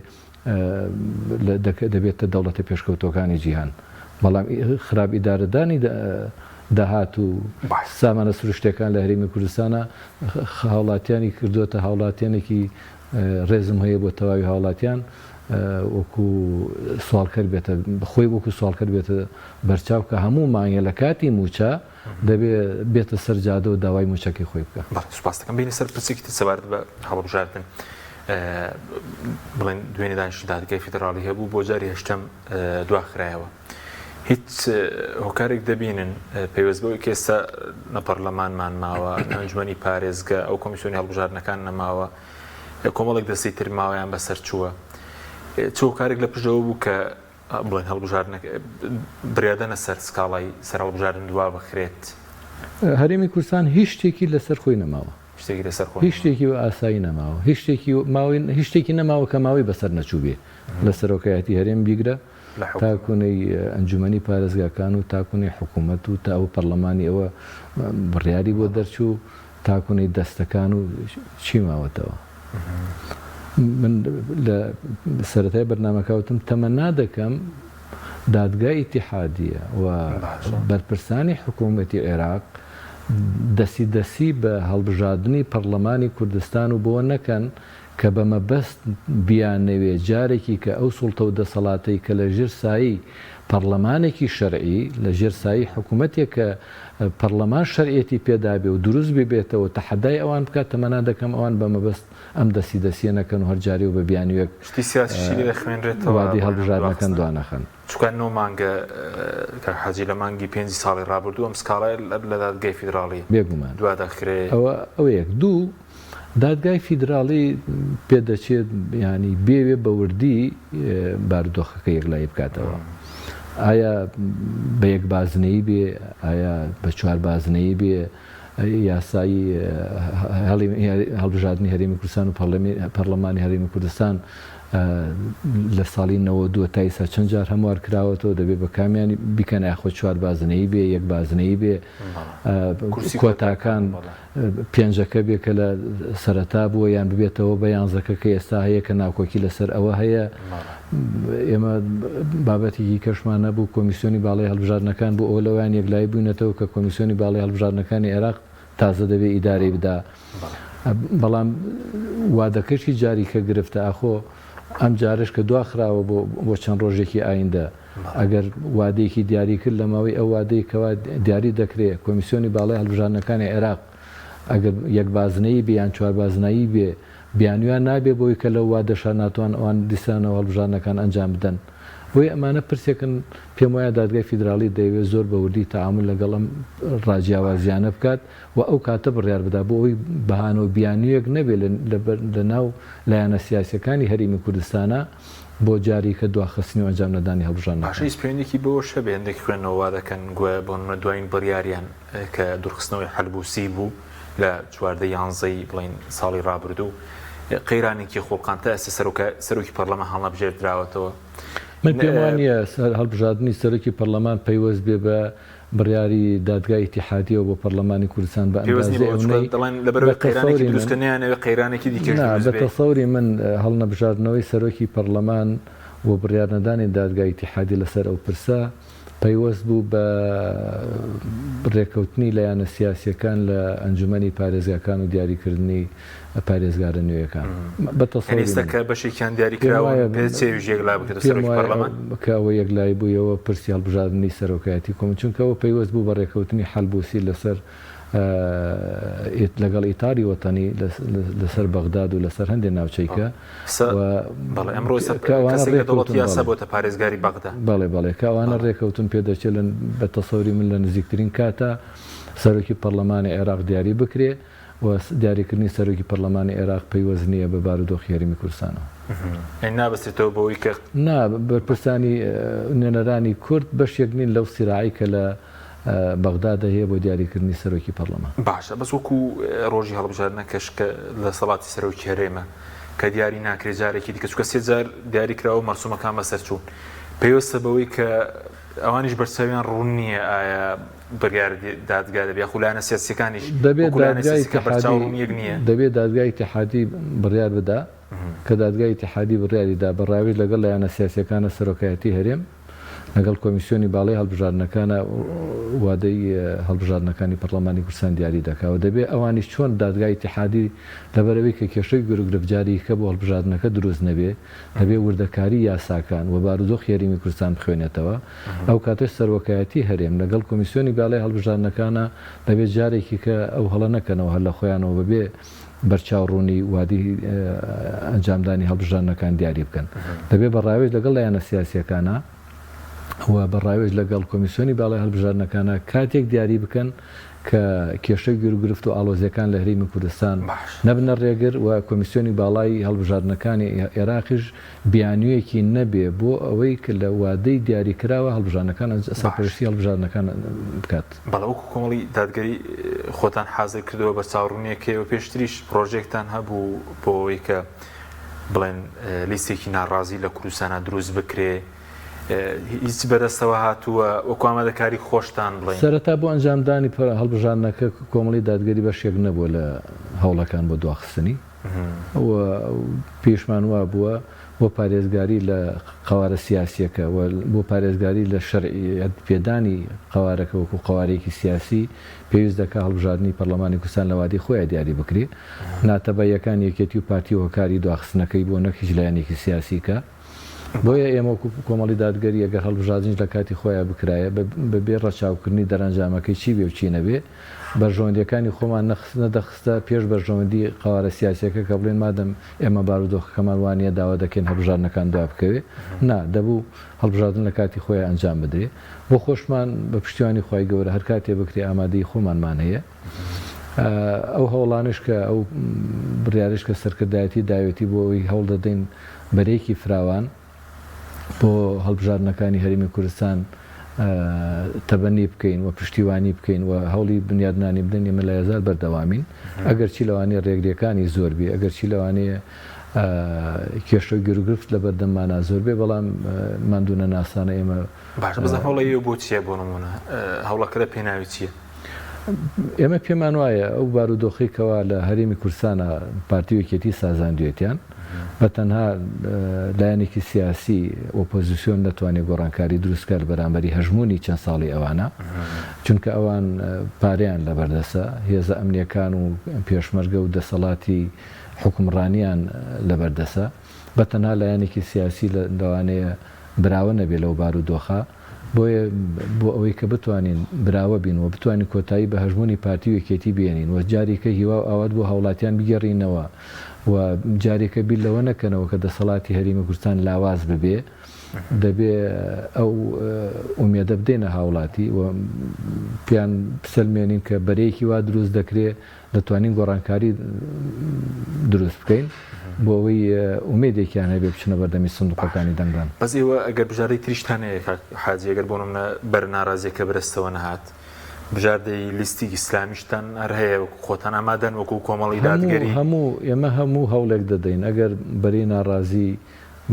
دەبێتە دەوڵەتە پێشکەوتەکانی جیهان بەڵام خراپ ئیدارەدانی داهات و سامانە سروشتەکان لە هەرێمی کوردستانە هاوڵاتیانی کردوتە هاوڵاتیانێکی ڕێزم هەیە بۆ تەواوی هاوڵاتیان وەکو سوالکەر بێتە خۆی وەکو سوالکەر بێتە بەرچاو کە هەموو مانگە لە کاتی موچە بێتە سەرجادە و داوای موچەکەی خۆی بکە سوپاس دەکەم بینی سەر پرسێکی سەبارەت بە هەڵبژاردن بڵێن دوێنێ دانیشتنی دادگای فیدراڵی هەبوو بۆ جاری هەشتم دواخرایەوە هیچ هۆکارێک دەبینن پەیوەست بەوەی کە ئێستا نە پەرلەمانمان ماوە ئەنجومەنی پارێزگە ئەو کۆمیسیۆنی هەڵبژاردنەکان نەماوە کۆمەڵێک دەستی ترماوەیان بەسەر چووە چ هۆکارێک لە پشتەوە بوو کە بڵێن هەڵبژاردنەکە بریادەنە سەر سکاڵای سەر هەڵبژاردن دوا بخرێت هەرێمی کوردستان هیچ شتێکی لەسەر خۆی نەماوە هیچ شتێکی و ئاسایی نەماوە هیچ شتێکی نەماوە کە ماوەی بەسەر نەچوو بێ لە سەرۆکایەتی هەرێم بیگرە تاکوونەی ئەنجومەنی پارێزگاکان و تاکوونی حکوومەت و تا ئەو پەرلەمانی ئەوە بڕیاری بۆ دەرچوو تاکوونەی دەستەکان و چی ماوەتەوە من لە سەرەتای بەرنامەکەوتم تەمەنا دەکەم دادگای ئیتیحادیە و بەرپرسانی حکوومەتی عێراق دەسی بە هەڵبژاردننی پەرلەمانی کوردستان و بۆ نەکەن کە بە مەبەست بیانەوێ جارێکی کە ئەو سوڵتە و دەسەڵاتی کە لە ژێر سایی پەرلەمانێکی شەرعی لە ژێر سایی حکوومەتێک کە پەرلەمان شەرعەتی پێدابێ و دروست ببێتەوە تەحەدای ئەوان بکات تەمەنا دەکەم ئەوان بە مەبەست ئەم دەسیە نەکەن و هەرجاری و بە بیانوێک وادی هەڵبژاردنەکەن دوانەخەن چکان نۆ مانگە کە حەجی لە مانگی 5 ساڵی ڕابردوو ئەم سکاڵای لە دادگای فیدراڵی بێگومان دوادەخرێ ئەوە یەک دوو دادگای فیدراڵی پێدەچێت ینی بێوێ بە وردی بارودۆخەکە یەکلایی بکاتەوە ئایا بە یەک بازنەی بێ ئایا بە چوار بازنەی بێ یاسایی هەڵبژاردننی هەرێمی کوردستان و پەرلەمانی هەرێمی کوردستان لە ساڵی 92 تا ئێستا چەند جار هەموار کراوەتەوە دەبێت بە کامیانی بیکەن یاخۆ چوار بازنەی بێ یەک بازنەی بێ کۆتاکان پێنجەکە بێ کە لە سەرەتا بووە یان ببێتەوە بە یانزەکە کە ئێستا هەیە کە ناوکۆکی لەسەر ئەوە هەیە ئێمە بابەتێکی کەشمان نەبوو کۆمیسیۆنی باڵای هەڵبژاردنەکان بوو ئەو لەوان یەکلایی بوونەتەوە کە کۆمیسیۆنی باڵای هەڵبژاردنەکانی عێراق تازە دەبێت ئیدارەی بدا بەڵام وادەکەشی جاری کە گرفتە ئاخۆ ئەم جارش کە دواخراوە بۆ چەند ڕۆژێکی ئایندە ئەگەر وادەیەکی دیاری کرد لە ماوەی ئەو وادەی کەوا دیاری دەکرێت کۆمیسیۆنی باڵای هەڵبژاردنەکانی عێراق ئەگەر یەک بازنەی بێ یان چوار بازنایی بێ بیانویان نابێ بۆی کە لەو وادەشە ناتوان ئەوان دیسانەوە هەڵبژارنەکان ئەنجام بدەن بۆی ئەمانە پرسێکن پێم وایە دادگای فیدراڵی دەیەوێت زۆر بەوردی تەعامل لەگەڵ ئەم ڕاجیاوازیانە بکات و ئەو کاتە بڕیار بدا بۆ ئەوی بەهانەوە بیانویەک نەبێت لە ناو لایەنە سیاسیەکانی هەرێمی کوردستانە بۆ جاری کە دواخستنی و ئەنجام نەدانی هەڵبژارنەکان. پاشەی سپێندێکی بەوە شەبێ هەندێک خوێندنەوە وا دەکەن گویا بۆ نمونە دوایین بڕیاریان کە دوورخستنەوەی حەلبوسی بوو لە 11 بڵین ساڵی ڕابردوو قەیرانێکی خۆڵقانتە ئەستا سەرۆکی پەرلەمان هەڵنەبژێردراوەتەوە. من پێم وانە هەڵبژاردننی سەرۆکی پەرلەمان پەیوەست بێ بە بڕیاری دادگای ئیتیحادیەوە بۆ پەرلەمانی کوردستان بە قەیرانێکی دیکە بە تەسەوری من هەڵنەبژاردنەوەی سەرۆکی پەرلەمان و بڕیارنەدانی دادگای ئیتیحادی لەسەر ئەو پرسە پەیوەست بوو بە ڕێکەوتنی لایەنە سیاسیەکان لە ئەنجومەنی پارێزگاکان و دیاریکردنی پارێزگارە نوێیەکان بەتەسەکە بەشێکیان دیاریکراوە پێچێژێک لا بکرێت سەرۆکی پەرلەمان کەەوە یەکلای بوویەوە پرسی هەڵبژاردننی سەرۆکایەتی کۆم چونکەەوە پەیوەست بوو بە ڕێکەوتنی حەلبوسی لەسەر لەگەڵ ئیتاری وەتانی لەسەر بەغداد و لەسەر هەندێک ناوچەیکە پارێزگاری بەغدا بەڵێ کەوانە ڕێکەوتن پێدەچێت بە تەسەوری من لە نزیکترین کاتە سەرۆکی پەرلەمانی عێراق دیاری بکرێ و دیاریکردنی سەرۆکی پەرلەمانی عێراق پەیوەست نییە بە بارودۆخی هەرێمی کوردستانەوە. نابەستێتەوە بەوەی کە بەرپرسانی نوێنەرانی کورد بەشێک نین لەو سیراعی کە لە بەغدادە هەیە بۆ دیاریکردنی سەرۆکی پەرلەمان. باشە بەس وەکو ڕۆژی هەڵبژاردنە کەشکە لە سەڵاتی سەرۆکی هەرێمە کە دیاری ناکرێت جارێکی دیکە چونکە 3 جار دیاریکراوە مەرسومەکان بەسەرچوون پێویستە بەوەی کە ئەوانیش بەرچاویان ڕوون نییە ئایا بڕیار دادگا دەبێت خولانە سیاسیەکانیش دەبێت دادگای ئیتیحادی بڕیار بدا کە دادگای ئیتیحادی بڕیاریدا بەڕاویش لەگەڵ لایەنە سیاسیەکانە سەرۆکایەتی هەرێم لەگەڵ کۆمیسیۆنی باڵی هەڵبژاردنەکانە وادەی هەڵبژاردنەکانی پەرلەمانی کوردستان دیاری دەکاوە دەبێت ئەوانیش چۆن دادگای ئیتیحادی لەبەرەوەی کە کێشەی گرفتجاری کە بۆ هەڵبژاردنەکە دروست نەبێ دەبێت وردەکاری یاساکان و بارودۆخی هەرێمی کوردستان بخوێنێتەوە ئەو کاتەش سەرۆکایەتی هەرێم لەگەڵ کۆمیسیۆنی باڵی هەڵبژاردنەکانە دەبێت جارێکی کە ئەو هەڵە نەکەنەوە هەر لە خۆیانەوە ببێ بەرچاوڕوونی وادی ئەنجامدانی هەڵبژاردنەکان دیاری بکەن دەبێت بەڕاوێژ لەگەڵ لایەنە سیاسیەکانە و بەڕاوێژ لەگەڵ کۆمیسیۆنی باڵای هەڵبژاردنەکانە کاتێک دیاری بکەن کە کێشەی گرفت و ئاڵۆزیەکان لە هەرێمی کوردستان نەبنە ڕێگر و کۆمیسیۆنی باڵای هەڵبژاردنەکانی عێراقیش بیانوویەکی نەبێ بۆ ئەوەی کە لە وادەی دیاریکراوە هەڵبژاردنەکان سەرپەرشتی هەڵبژاردنەکان بکات. بەڵەوەکو کۆمەڵی دادگەری خۆتان حازر کردەوە بە چاوڕوونیەکەوە پێشتریش پرۆژێکتان هەبوو بۆ ئەوەی کە بڵێن لیستێکی ناڕازی لە کوردستانە دروست بکرێ هیچ بەدەستەوە هاتووە وەکو ئامادەکاری خۆشتان بڵێن سەرەتا بۆ ئەنجامدانی هەڵبژاردنەکە کۆمەڵی دادگەری بەشێک نەبووە لە هەوڵەکان بۆ دواخستنی پێشمان وا بووە بۆ پارێزگاری لە قوارە سیاسیەکە بۆ پارێزگاری لە شەرعیەت پێدانی قوارەکە وەکو قوارێکی سیاسی پێویست دەکات هەڵبژاردننی پەرلەمانی کوردستان لە وادی خۆیان دیاری بکرێ ناتەبەیەکان یەکێتی و پارتی هۆکاری دواخستنەکەی بۆ نەک هیچ لایەنێکی سیاسیکە بۆیە ئێمە کۆمەڵی دادگەری ئەگەر هەڵبژاردنیش لە کاتی خۆیان بکرایە بەبێ ڕەچاوکردنی دەرەنجامەکەی چی بێ و چی نەبێ بەرژەوەندیەکانی خۆمان نەدەخستە پێش بەرژەوەندی قوارە سیاسیەکە کە بڵێن مادەم ئێمە بارودۆخەکەمان وانە داوا دەکەین هەڵبژاردنەکان دوا بکەوێ دەبوو هەڵبژاردن لە کاتی خۆیان ئەنجام بدرێ بۆ خۆشمان بە پشتیوانی خی گەورە هەر کاتێ بکرێ ئامادەی خۆمانمان هەیە ئەو هەوڵانش کە ئەو بڕیارش کە سەرکردایەتی داوێتی بۆ ئەوی هەوڵ دەدەین بەرەیەکی فراوان بۆ هەڵبژاردنەکانی هەرێمی کوردستان تەبەنی بکەین و پشتیوانی بکەین و هەوڵی بنیادنانی بدەین ئێمە لە هێزار بەردەوامین ئەگەر چی لەوانەیە ڕێگریەکانی زۆر بێ ئەگەر چی لەوانەیە کێشە گرفت لە بەردەممانە زۆر بێ بەڵام مادوونە ناسانە ئێمە باش بزە هەوڵی بۆ چیە بۆ نمونە هەوڵەکە لە پێناوی چییە؟ ئێمە پێمان وایە ئەو بارودۆخیکەوە لە هەرێمی کوردستانە پارتیوەکێتی سازاندوێتیان بە تەنها لایەنێکی سیاسی ئۆپۆزیسیۆن نەتوانێت گۆڕانکاری دروستکە بەرامبەری هەژمونی چەند ساڵی ئەوانە چونکە ئەوان پارەیان لەبەردەسە هێزە ئەمنیەکان و پێشمەرگە و دەسەڵاتی حکومڕانیان لەبەردەسە بە تەنها لایەنێکی سیاسی لەوانەیە براوە نەبێت لەو بارودۆخە بۆیە بۆ ئەوەی کە بتوانین براوە بین و بتوانین کۆتایی بە هەژمونی پارتی و یەکێتی بێنین و جارێکە هیوا ئاوات بۆ هاوڵاتیان بگەڕینەوە و جارێکە بیر لەوە نەکەنەوە کە دەسەڵاتی هەرێمی کوردستان لاواز ببێ دەبێ ئەو ئومێدە بدەینە هاوڵاتی و پیان بسەلمێنین کە بەرەیەکی وا دروست دەکرێت دەتوانین گۆڕانکاری دروست بکەین بۆ ئەوەی ئومێدێکیان هەبێ بچنە بەردەمی سندوقەکانی دەنگدان. بەس ئێوە ئەگەر بژارەی تریشتانەیە حاجی ئەگەر بۆ نمونە بەر ناڕازیەکە بەرزتەوە نەهات بژاردەی لیستی ئیسلامیشتان هەر هەیە خۆتان ئامادەن وەکو کۆمەڵی دادگەری ئێمە هەموو هەوڵێک دەدەین ئەگەر بەرەی ناڕازی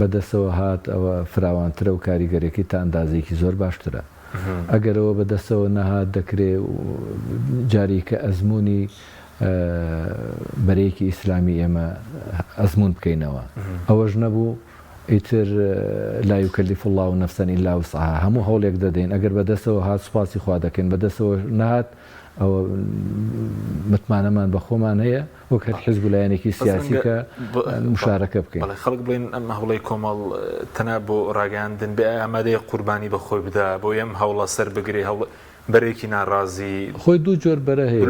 بەدەستەوە هات ئەوە فراوانترە و کاریگەرێکی تا ئەندازێکی زۆر باشترە. ئەگەرەوە بەدەستەوە نەهات دەکرێت جاریکە ئەزمموی بەرەیەکی ئیسلامی ئێمە ئەزمون بکەینەوە ئەوەش نەبوو ئیتر لا یکەلیف الله نەفسا ئیلا وسعها هەموو هەوڵێک دەدەین ئەگەر بەدەستەوە هات سوپاسی خوا دەکەین بەدەستەوە نەهات ئەوە متمانەمان بە خۆمان هەیە وەک هەر حیزب لایەنێکی سیاسی کە مشارەکە بکەین. خەڵک بڵێن ئەم هەوڵەی کۆمەڵ تەنیا بۆ ڕاگەاندن بێ ئامادەیە قوربانی بەخۆی بدا بۆ ئەم هەوڵە سەر بگرێ بەرێکی ناڕازی خۆی دوو جۆر بەرە هەیە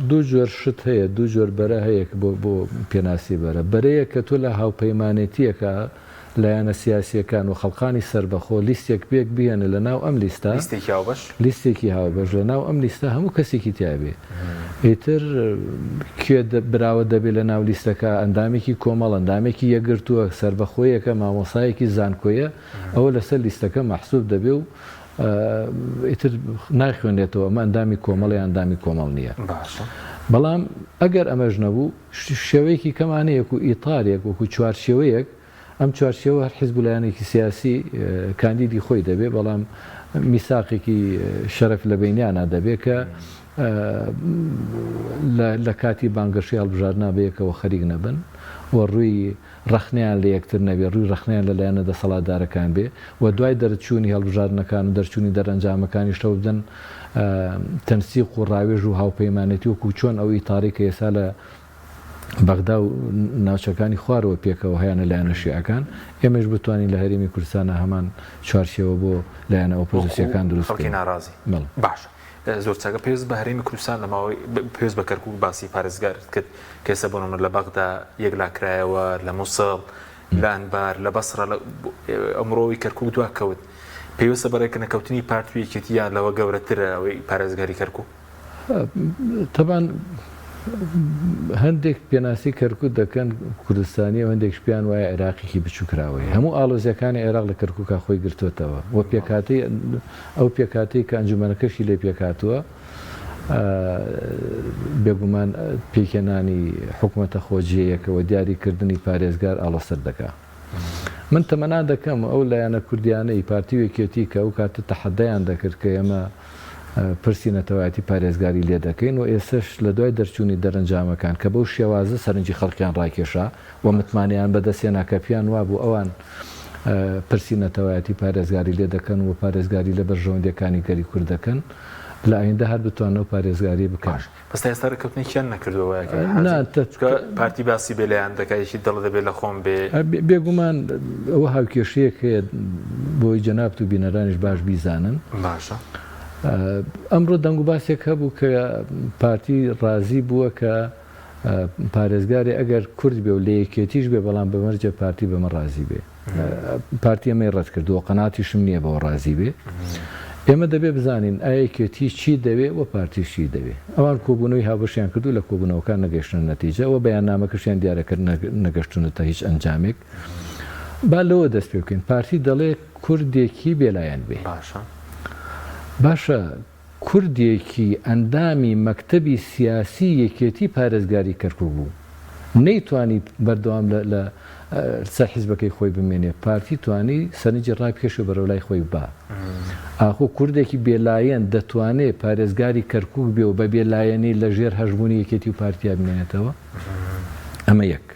دوو جۆر شت هەیە دوو جۆر بەرە هەیە بۆ پێناسی بەرە بەرەیە کە تۆ لە هاوپەیمانێتیەکە لایەنە سیاسیەکان و خەڵقانی سربەخۆ لیستێک پێک بێنە لە ناو ئەم لیستە لیستێکی هاوبەش لە ناو ئەم لیستە هەموو کەسێکی تیابێ ئیتر کوێ براوە دەبێت لە ناو لیستەکە ئەندامێکی کۆمەڵ ئەندامێکی یەگرتووە سربەخۆیەکە مامۆسایەکی زانکۆیە ئەوە لەسەر لیستەکە مەحسوب دەبێ و ئیتر ناخوێنێتەوە ئەمە ئەندامی کۆمەڵی ئەندامی کۆمەڵ نییە. بەڵام ئەگەر ئەمەش نەبوو شێوەیەکی کەمانەیەک و ئیتارێک وەکو چوارشێوەیەک ئەم چوارشێوە هەر حیزب لایەنێکی سیاسی کاندیدی خۆی دەبێ بەڵام میساقێکی شەرەف لە بینیانە دەبێت کە لە کاتی بانگەشی هەڵبژاردنا بەیەکەوە خەریک نەبن و ڕووی ڕەخنیان لە یەکتر نەبێ ڕووی ڕەخنیان لەلایەنە دەسەڵاتدارەکان بێ و دوای دەرچوونی هەڵبژاردنەکان و دەرچوونی دەرەنجامەکانی شتە بدەن تەنسیق و ڕاوێژ و هاوپەیمانێتی وەکو چۆن ئەو ئیتاری کە ئێستا لە بەغدا و ناوچەکانی خوارەوە پێکەوە هەیەە لایەنە شیعەکان ئێمەش بتوانین لە هەرێمی کوردستانە هەمان چوارشێوە بۆ لایەنە ئۆپۆزیسیەکان دروست ناڕازی باش زۆر چاکە پێویست بە هەرێمی کوردستان لەماوەی پێویست بە کەرکووک باسی پارێزگار کرد کەسە بۆنمە لە بەغدا یەکلاکرایەوە لە مووسڵ لە ئەنبار لە بەسڕە ئەمڕۆوی کەرکووک دواکەوت پێویستە بەڕێکە نەکەوتنی پارتویەکێتیان لەوە گەورەترە ئەوەی پارێزگاری کەرکووک تەبان هەندێک پێناسی کەرکووک دەکەن کوردستانی و هەندێک شپیان وایە عێراقیکی بچووکراوەی هەموو ئالۆزیەکانی عێراق لە کەرکووکە خۆی گرتوێتەوە وە پێکاتی ئەو پێکاتی کە ئەنجومەنەکەشی لێ پێکاتووە بێگومان پێکێنانی حکوومەتە خۆجیەکەوە دیاریکردنی پارێزگار ئاڵەسەر دەکا. من تەمەنا دەکەم ئەو لایەنە کوردیانەی پارتیوێکێتی کە ئەو کاتە تەحەدەیان دەکرد کە ئێمە پرسی نەتەوایەتی پارێزگاری لێ دەکەین و ئێسش لە دوای دەرچوونی دەرەنجامەکان کە بەو شێوازە سەرنجی خەڵکیان ڕاکێشا و متمانیان بەدەستێنا کە پیان وابوو ئەوان پرسی نەتەوایەتی پارێزگاری لێ دەکەن و پارێزگاری لە بەرژەوەندەکانی گەری کوورد دەکەن لە ئایندە هەر بتوانەوە پارێزگاری بکەن. بەستا ئێستا ڕێکەوتنێکیان نەکردەوە پارتی باسی بێ لایەن دەکایشی دڵ دەبێت لە خۆم بێ بێگومان ئەوە هاوکێشەیەک هەیە بۆی جەنابەت و بینەرانیش باش بیزانن. باشە ئەمڕۆ دەنگ و باسێک هەبوو کە پارتی ڕازی بووە کە پارێزگاری ئەگەر کورد بێ و لە یەکێتیش بێ بەڵام بەمەرجە پارتی بەمە ڕازی بێ پارتی ئەمەی ڕەت کردووە قەناتیشم نییە بەوە ڕازی بێ ئێمە دەبێ بزانین ئایا یەکێتی چی دەوێت و پارتی چی دەوێت ئەوان کۆبوونەوەی هاوبەشیان کردو لە کۆبوونەوەکان نەگەشتن نەتیجە ئەوە بەیاننامەکەشیان دیارەکرد نەگەشتونەتە هیچ ئەنجامێک با لەوە دەست پێ بکەین پارتی دەڵێ کوردێکی بێلایەن بێ باشە کوردێکی ئەندامی مەکتەبی سیاسی یەکێتی پارێزگاری کەرکووک بوو نەیتوانی بەردەوام لە سەر حیزبەکەی خۆی بمێنێ پارتی توانی سەرنجی ڕاپێشە بەرەو لای خۆی با ئاخۆ کوردێکی بێلایەن دەتوانێت پارێزگاری کەرکووک بێ و بە بێلایەنی لە ژێر هەژمونی یەکێتی و پارتیا بمێنێتەوە ئەمە یەک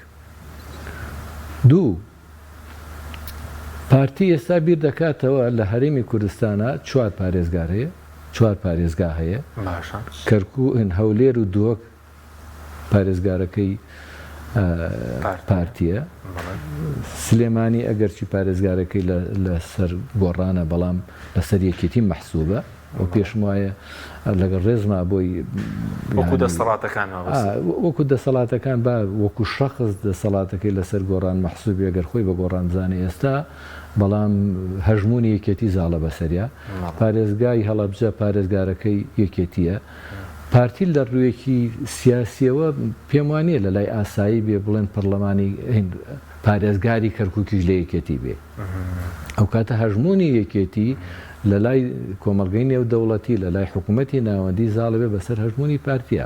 دوو پارتی ئێستا بیر دەکاتەوە لە هەرێمی کوردستانە چوار پارێزگار هەیە چوار پارێزگا هەیە کەرکووک هەولێر و دووەک پارێزگارەکەی پارتیە سلێمانی ئەگەرچی پارێزگارەکەی لە سەر گۆڕانە بەڵام لەسەر یەکێتی مەحسوبە و پێشم وایە لەگەڵ ڕێزما بۆی وەکو دەسەڵاتەکان با وەکو شەخص دەسەڵاتەکەی لەسەر گۆڕان مەحسوبی ئەگەر خۆی بە گۆڕان بزانێ ئێستا بەڵام هەژمونی یەکێتی زاڵە بەسەریا پارێزگای هەڵەبجە پارێزگارەکەی یەکێتیە پارتی لە ڕوویەکی سیاسیەوە پێم وانیە لە لای ئاسایی بێ بڵێن پەرلەمانی پارێزگاری کەرکووکیش لە یەکێتی بێ ئەو کاتە هەژمونی یەکێتی لە لای کۆمەڵگەی نێودەوڵەتی لە لای حکوومەتی ناوەندی زاڵە بێ بەسەر هەژمونی پارتیە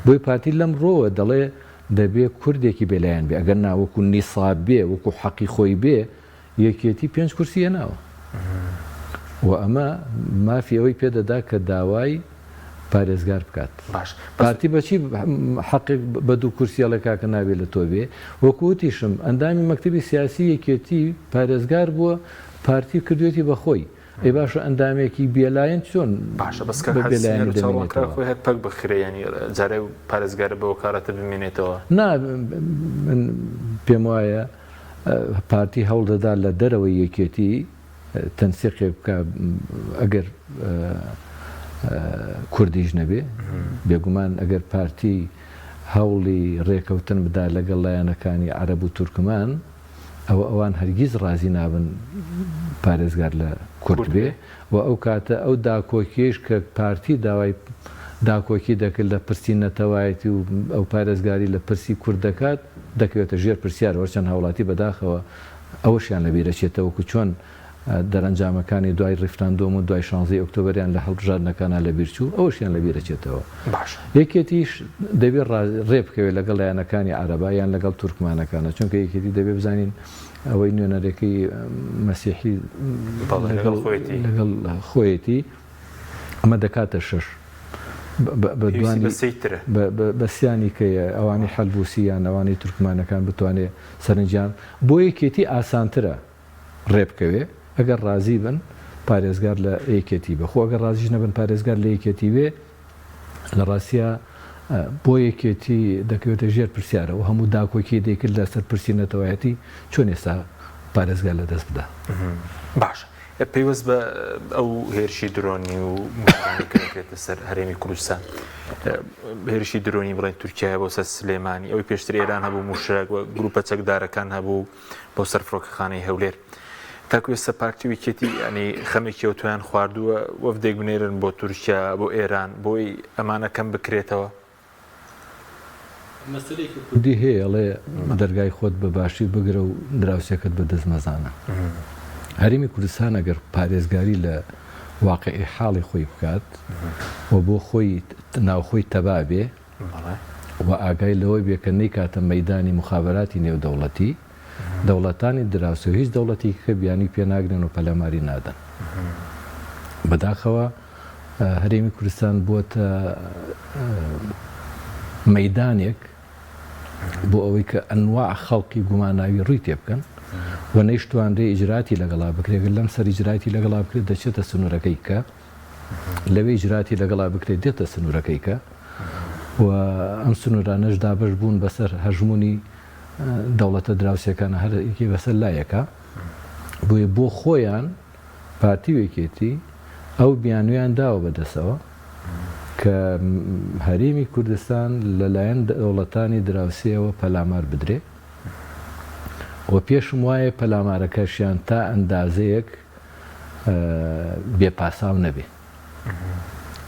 بۆی پارتی لەم ڕۆوە دەڵێ دەبێ کوردێکی بێلایەن بێ ئەگەر ناوەکو نیساب بێ وەکو حەقی خۆی بێ یەکێتی 5 کورسیە ناوە و ئەمە مافی ئەوەی پێدەدا کە داوای پارێزگار بکات پارتی بەچی حەقی بە 2 کورسیە لە کاکە نابێت لە تۆ بێ وەکوتیشم ئەندامی مەکتەبی سیاسی یەکێتی پارێزگار بووە پارتی کردوێتی بەخۆی ئەی باشە ئەندامێکی بێلایەن چۆن باشە بەسکە خۆی هەر پەک بخرێ ینی جارێ پارێزگارە بە وەکارەتە بمێنێتەوە نا پێم وایە پارتی هەوڵ دەدا لە دەرەوەی یەکێتی تەنسیقێ بکە ئەگەر کوردیش نەبێ بێگومان ئەگەر پارتی هەوڵی ڕێکەوتن بدا لەگەڵ لایەنەکانی عەرەب و تورکمان ئەوان هەرگیز ڕازی نابن پارێزگار لە کورد بێ و ئەو کاتە ئەو داکۆکیش کە پارتی داوای داکۆکی دەکرد لە پرسی نەتەوایەتی و ئەو پارێزگاری لە پرسی کورد دەکات دەکەوێتە ژێر پرسیار وەرچەند هاوڵاتی بەداخەوە ئەوەشیان لەبیرەچێتەوەکو چۆن دەرەنجامەکانی دوای ڕیفراندۆم و دوای 16 ئۆکتۆبەریان لە هەڵبژاردنەکانە لە بیرچوو ئەوەشیان لەبیرەچێتەوە یەکێتیش دەبێت ڕێ بکەوێت لەگەڵ لایەنەکانی عەرەبا یان لەگەڵ تورکمانەکانە چونکە یەکێتی دەبێت بزانین ئەوەی نوێنەرەکەی مەسیحی لەگەڵ خۆیەتی ئەمە دەکاتە 6 بەسیانی کە ئەوانی حەلبوسی یان ئەوانی تورکمانەکان بتوانێت سەرنجیان بۆ یەکێتی ئاسانترە ڕێ بکەوێ ئەگەر ڕازی بن پارێزگار لە یەکێتی بە خۆ ئەگەر ڕازیش نەبن پارێزگار لە یەکێتی بێ لە ڕاستیە بۆ یەکێتی دەکەوێتە ژێر پرسیارە و هەموو داکۆکی دەیکرد لەسەر پرسی نەتەوایەتی چۆن ئێستا پارێزگار لە دەست بدە باش پێوەست بە ئەو هێرشی درۆنی و کردێتە سەر هەرێمی کوردستان هێرشی درۆنی بڵێن تورکیا بۆ سەر سلێمانی ئەوەی پێشتر ئێران هەبوو موشک و گروپە چەکدارەکان هەبوو بۆ سەر فڕۆکەخانەی هەولێر تاکو ئێستا پارتی ویکێتی ینی خەمێکی ئەوتویان خواردووە وەفدێک بنێرن بۆ تورکیا بۆ ئێران بۆی ئەمانە کەم بکرێتەوە کوردی هەیە ئەڵێ دەرگای خۆت بە باشی بگرە و دراوسێکت بە دەست مەزانە هەرێمی کوردستان ئەگەر پارێزگاری لە واقعی حاڵی خۆی بکات و بۆ خۆی ناوخۆی تەبا بێ و ئاگای لەوەی بێ کە نەیکاتە مەیدانی مخابەراتی نێودەوڵەتی دەوڵەتانی دراوسە و هیچ دەوڵەتی کە بیانی پێناگرن و پەلەماری نادەن بەداخەوە هەرێمی کوردستان بووە مەیدانێک بۆ ئەوەی کە ئەنواع خەڵکی گوماناوی ڕووی تێ بکەن و نەیشتوانرێ ئیجراتی لەگەڵا بکرێت لەم سەر ئیجراتی لەگەڵا بکرێت دەچێتە سنوورەکەی کە لەوێ ئیجراتی لەگەڵا بکرێت دێتە سنوورەکەی کە و ئەم سنوورانەش دابش بوون بەسەر هەژمونی دەوڵەتە دراوسەکانە هەرێکی بەسەر لایەکە بۆیە بۆ خۆیان پارتی وێکێتی ئەو بیانویان داوە بەدەستەوە کە هەرێمی کوردستان لەلایەن دەوڵەتانی دراوسەوە پەلامار بدرێ و پێشم وایە پەلامارەکەشیان تا ئەندازەیەک بێپاساو نەبێ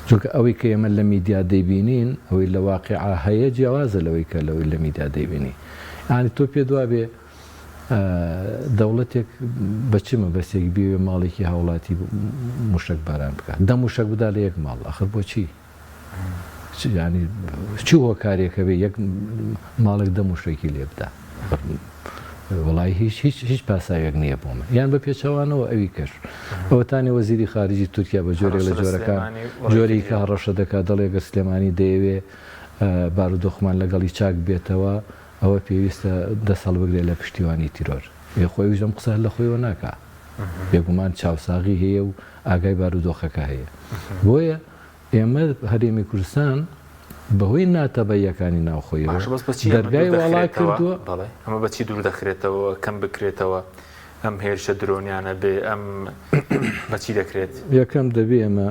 چونکە ئەوەی کە ئێمە لە میدیا دەیبینین ئەوەی لە واقعا هەیە جیاوازە لەوەی کە لەوەی لە میدیا دەیبینی ئانی تۆ پێ دوا بێ دەوڵەتێک بەچمە بەسێک بێ ماڵێکی هاوڵاتی موشک باران بکات دە موشک بدا لە یەک ماڵ ئەخر بۆچی ینی چی هۆکارێکە بێ یەک ماڵێک دە موشکی لێ بدا وڵای هیچ پاساوێک نییە بۆمە یان بە پێچەوانەوە ئەوی کرد ئەوەتانی وەزیری خارجی تورکیا بە جۆرێک لە جۆرەکان جۆری کە ڕەشە دەکات دەڵێ گەر سلێمانی دەیەوێ بارودۆخمان لەگەڵی چاک بێتەوە ئەوە پێویستە دەسەڵ بگرێت لە پشتیوانی تیرۆر خۆی ویژەم قسە لە خۆیەوە ناکە بێگومان چاوساغی هەیە و ئاگای بارودۆخەکە هەیە بۆیە ئێمە هەرێمی کوردستان بەهۆی ناتەبەیەکانی ناوخۆیەوە دەرگای وڵا کردووە ئەمە بەچی دوور دەخرێتەوە کەم بکرێتەوە ئەم هێرشە درۆنیانە بێ ئەم بەچی دەکرێت یەکەم دەبێ ئەمە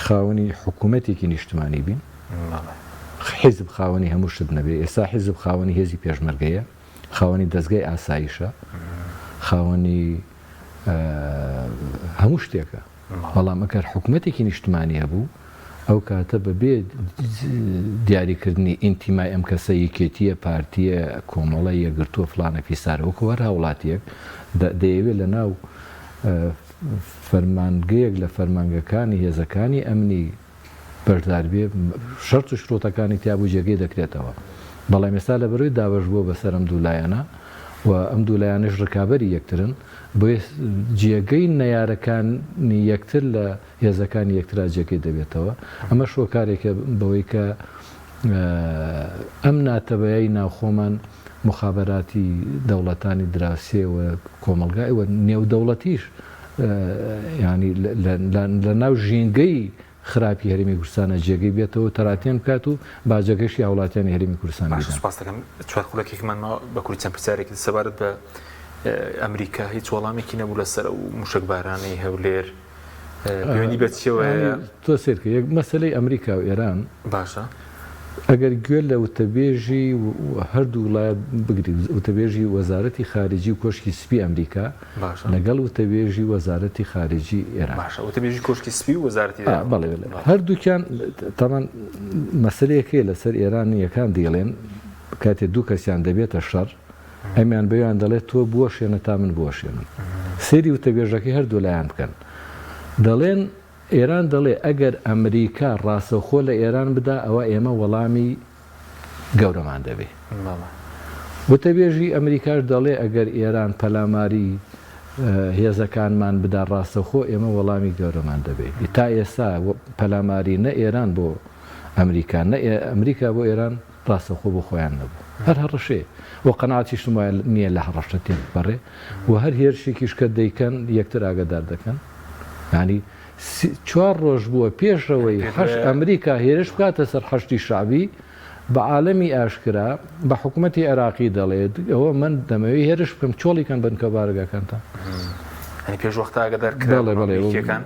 خاوەنی حکوومەتێکی نیشتمانی بین حیزب خاوەنی هەموو شت نەبێ ئێستا حیزب خاوەنی هێزی پێشمەرگەیە خاوەنی دەستگای ئاسایشە خاوەنی هەموو شتێکە بەڵام ئەگەر حکوومەتێکی نیشتمانی هەبوو ئەو کاتە بەبێ دیاریکردنی ئینتیمای ئەم کەسە یەکێتیە پارتیە کۆمەڵە یەگرتووە فلانە فیسارەوەکە وەرا وڵاتیەک دەیەوێت لە ناو فەرمانگەیەک لە فەرمانگەکانی هێزەکانی ئەمنی بەشدار بێ شەرت و شرۆتەکانی تیابوو جێگەی دەکرێتەوە بەڵام ئێستا لە بەرۆی داوەش بووە بەسەر ئەم دوولایەنە و ئەم دوولایانش ڕکابەری یەکترن بۆ جێگەی نەیارەکانی یەکتر لە هێزەکانی یەکترا جێگەی دەبێتەوە ئەمە شۆکارێکە بەوەی کە ئەم ناتەبەیەی ناوخۆمان مخابەراتی دەوڵەتانی دراسیەوە کۆمەلگایەوە نێودەوڵەتیش ینی لە ناو ژینگەی خراپی هەرێمی کوردستانە جێگەی بێتەوە تەراتێن بکات و باجەگەشتی هاوڵاتیانی هەرێمی کوردستان سوپاس دەکەم چوار خولەکێکمان بە کوردستان پرسیارێکی سەبارەت بە ئەمریکا هیچ وەڵامێکی نەبوو لەسەر و موشکبارانەی هەولێر پەیوەندی بە چیەوە تۆ سێرکە یەک مەسەلەی ئەمریکا و ئێران باشە ئەگەر گوێ لە وتەبێژی هەردوو وڵایەت بگری وتەبێژی وەزارەتی خارجی و کۆشکی سپی ئەمریکا لەگەڵ وتەبێژی وەزارەتی خارجی ئێران وتەبێژی کۆشکی سپی و وەزارەتی بەڵێ هەردووکیان تامان مەسەلەیەکەیە لەسەر ئێرانیەکان دێڵێن کاتێ دوو کەسیان دەبێتە شەڕ ئەمیان بەیان دەڵێت تۆ بوەشێنە تا من بوەشێنم سێری وتەبێژەکەی هەردوو لایەن بکەن دەڵێن ئێران دەڵێ ئەگەر ئەمریکا ڕاستەوخۆ لە ئێران بدا ئەوە ئێمە وەڵامی گەورەمان دەبێ وتەبێژی ئەمریکاش دەڵێ ئەگەر ئێران پەلاماری هێزەکانمان بدا ڕاستەوخۆ ئێمە وەڵامی گەورەمان دەبێت تا ئێستا پەلاماری نە ئێران بۆ ئەمریکا نە ئەمریکا بۆ ئێران ڕاستەوخۆ بۆ خۆیان نەبوو هەر هەڕەشێ و قەناعەتیشم وایە نییە لە هەڕەشە تێ بپەڕێ و هەر هێرشێکیش کە دەیکەن یەکتر ئاگادار دەکەن ینی 4 ڕۆژ بووە پێشەوەی ئەمریکا هێرش بکاتە سەر حەشتی شعبی بە عالەمی ئاشکرا بە حکوومەتی عێراقی دەڵێت ئەوە من دەمەوێت هێرش بکەم چۆڵیکەن بنکە بارگەکانتان پێش وەختا ئاگادارکرێکەکان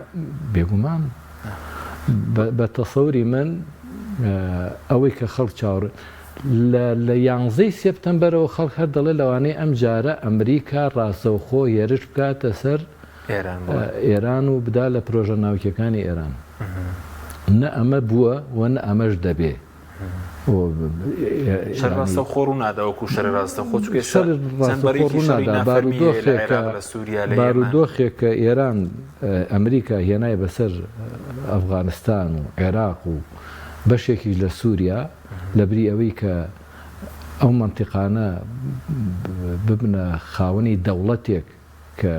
بێگومان بە تەسەوری من ئەوەی کە خەڵک چاوڕ لە 11 سێپتەمبەرەوە خەڵک هەر دەڵێ لەوانەیە ئەم جارە ئەمریکا ڕاستەوخۆ هێرش بکاتە سەر ئێران و بدا لە پرۆژە ناوکیەکانی ئێران نە ئەمە بووە و نە ئەمەش دەبێ ڕاستە خۆڕ و ناداوەکو شەر ڕاستە خۆ بارودۆخێک کە ئێران ئەمریکا هێنای بەسەر ئەفغانستان و عێراق و بەشێکی لە سووریا لەبری ئەوەی کە ئەو منتیقانە ببنە خاوەنی دەوڵەتێک کە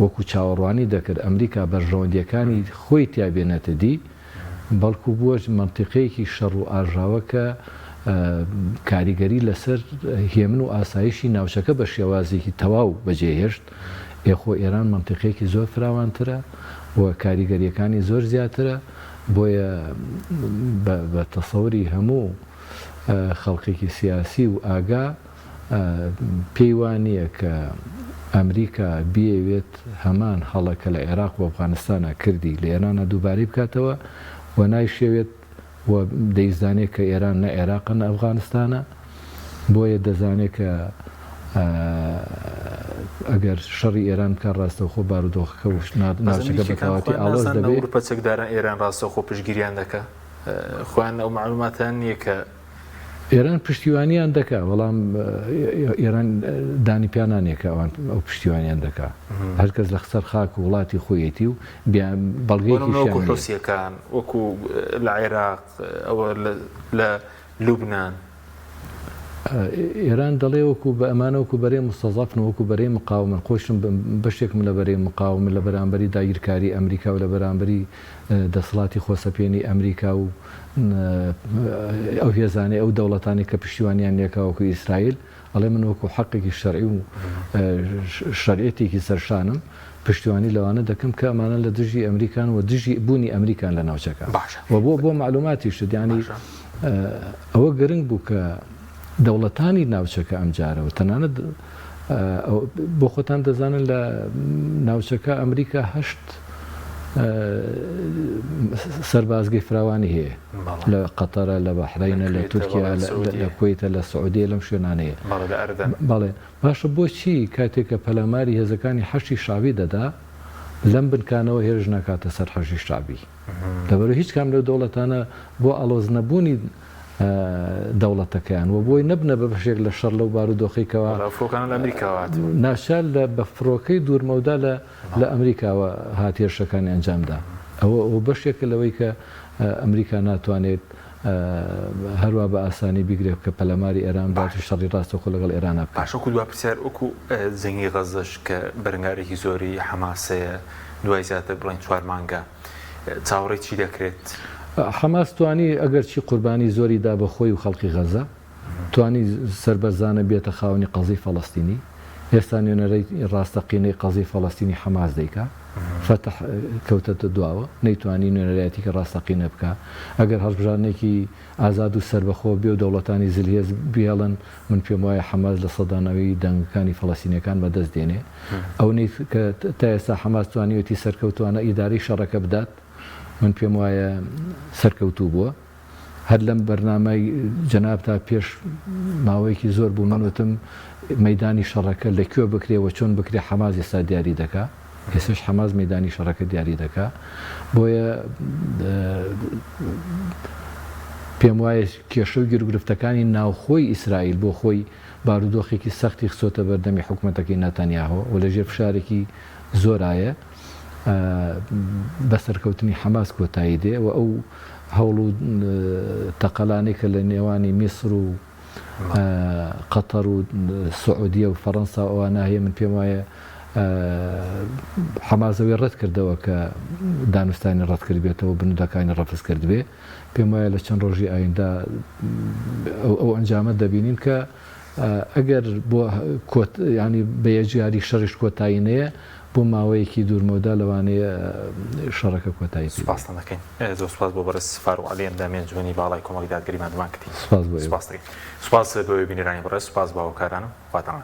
وەکو چاوەڕوانی دەکرد ئەمریکا بەرژەوەندیەکانی خۆی تیابێنێتە دی بەڵکو بووە منتیقەیەکی شەڕ و ئاژاوەکە کاریگەری لەسەر هێمن و ئاسایشی ناوچەکە بە شێوازێکی تەواو بەجێهێشت ئێخۆ ئێران منتیقەیەکی زۆر فراوانترە و کاریگەریەکانی زۆر زیاترە بۆیە بە تەسەوری هەموو خەڵقێکی سیاسی و ئاگا پێی وانییە کە ئەمریکا بێوێت هەمان هەڵەکە لە عێراق و ئەفغانستانە کردی لە ئێرانە دووبارەی بکاتەوە و نایشێوێت و دەیزانێت کە ئێران نە عێراق نە ئەفغانستانە بۆیە دەزانێت کە ئەگەر شەڕی ئێران کار ڕاستەوخۆ بارودۆخەکە و ناوچەکە بەتەواتی ئاڵۆز دەبێت پەچەکداران ئێران ڕاستەوخۆ پشتگیریان دەکە خۆیان ئەو معلوماتیان نییە کە ئێران پشتیوانیان دەکا بەڵام ئێران دانی پیانانێکە ئەوان ئەو پشتیوانیان دەکا هەر کەس لە خسەر خاک و وڵاتی خۆیەتی و بەڵگەیەکی حوسیەکان وەکو لە عێراق ئەوە لە لوبنان ئێران دەڵێ وەکو بە ئەمانە وەکو بەرەی مستەزافن وەکو بەرەی مقاومن خۆشم بەشێکم لە بەرەی مقاومن لە بەرامبەری داگیرکاری ئەمریکا و لە بەرامبەری دەسەڵاتی خۆسەپێنی ئەمریکا و ئەو هێزانەی ئەو دەوڵەتانی کە پشتیوانیان لێکاوەکو ئیسرائیل ئەڵێ من وەکو حەقێکی شەرعی و شەریعەتێکی سەرشانم پشتیوانی لەوانە دەکەم کە ئەمانە لە دژی ئەمریکان و دژی بوونی ئەمریکان لە ناوچەکە و بۆ معلوماتی شت ینی ئەوە گرنگ بوو کە دەوڵەتانی ناوچەکە ئەم جارەوە تەنانەت بۆ خۆتان دەزانن لە ناوچەکە ئەمریکا 8 سەربازگەی فراوانی هەیە لە قەتەرە لە بەحرەینە لە تورکیا لە کوێیتە لە سعودیە لەم شوێنانەیە بەڵێ باشە بۆچی کاتێککە پەلاماری هێزەکانی حەشی شاوی دەدا لەم بنکانەوە هێرش ناکاتە سەر حەشی شاوی لەبەرەوە هیچ کام لەو دەوڵەتانە بۆ ئەلۆز نەبوونی دەوڵەتەکەیان و بۆی نەبنە بە بەشێک لە شەڕ لەو بارودۆخیکەوە ناشال لە بە فڕۆکەی دوورمەودا لە ئەمریکاوە هاتێرشەکانی ئەنجامدا ئەوە بەشێکە لەوەی کە ئەمریکا ناتوانێت هەروە بە ئاسانی بیگرێت کە پەلەماری ئێران باتی شەڕی ڕاستەخۆ لەگەڵ ئێرانە بکات. پاشەکو دوا پرسیار وەکو زەنگی غەزەش کە بەرگارێکی زۆری حەماسەیە دوای زیاتر بڵین 4 مانگە چاوەڕێی چی دەکرێت؟ حەماس توانی ئەگەر چی قوربانی زۆری دا بە خۆی و خەڵکی غەزە توانی سربەرزانە بێتە خاوەنی قەزی فەڵەستینی ئێستا نوێنەرەی ڕاستەقینەی قەزی فەڵەستینی حەماس دەیکا فتح کەوتەتە دواوە نەیتوانی نوێنەرایەتی کە ڕاستەقینە بکە ئەگەر هەڵبژارنێکی ئازاد و سربەخۆ بێ و دەوڵەتانی زلهێز بیاڵن من پێم وایە حەماس لە سەدانەوەی دەنگەکانی فەڵەستینیەکان بەدەست دێنێ ئەو کە تا ئێستا حەماس توانیوەتی سەرکەوتوانە ئیداری شەڕەکە بدات من پێم وایە سەرکەوتوو بووە هەر لەم بەرنامەی جەناب تا پێش ماوەیەکی زۆر بوو منوتم مەیدانی شەڕەکە لەکوێ بکرێەوە چۆن بکرێ حەماس ئێستا دیاری دەکا ئێستش حەماس مەیدانی شەڕەکە دیاری دەکا بۆیە پێم وایە کێشە و گرفتەکانی ناوخۆی ئیسرائیل بۆ خۆی بارودۆخێکی سەختی خسۆتە بەردەمی حکوومەتەکەی نەتانیاهۆ و لەژێر فشارێکی زۆرایە بە سەرکەوتنی حەماس کۆتایی دێ و ئەو هەوڵ و تەقەلانەی کە لە نێوانی میسر و قەتەر و سعودیە و فەڕەنسا ئەوانە هەیە من پێم وایە حەمازەوەی ڕەت کردەوە کە دانوستانی ڕەت کرد بێتەوە بنودەکانی ڕەفز کرد بێ پێم وایە لە چەند ڕۆژی ئایندا ئەو ئەنجامە دەبینین کە ئەگەر بۆ ینی بە یەکجاری شەڕیش کۆتایی نەیە بۆ ماوەیەکی دوورمەوەدا لەوانەیە شەڕەکە کۆتایی سوپاس دەکەین زۆر سوپاس بۆ بەرز فاروق عەلی ئەندامیان جوانی باڵای کۆمەڵی دادگەریمان دەمان کردین سوپاس بۆ بینەرانی بەڕێز سوپاس بە هۆکارانم خواتان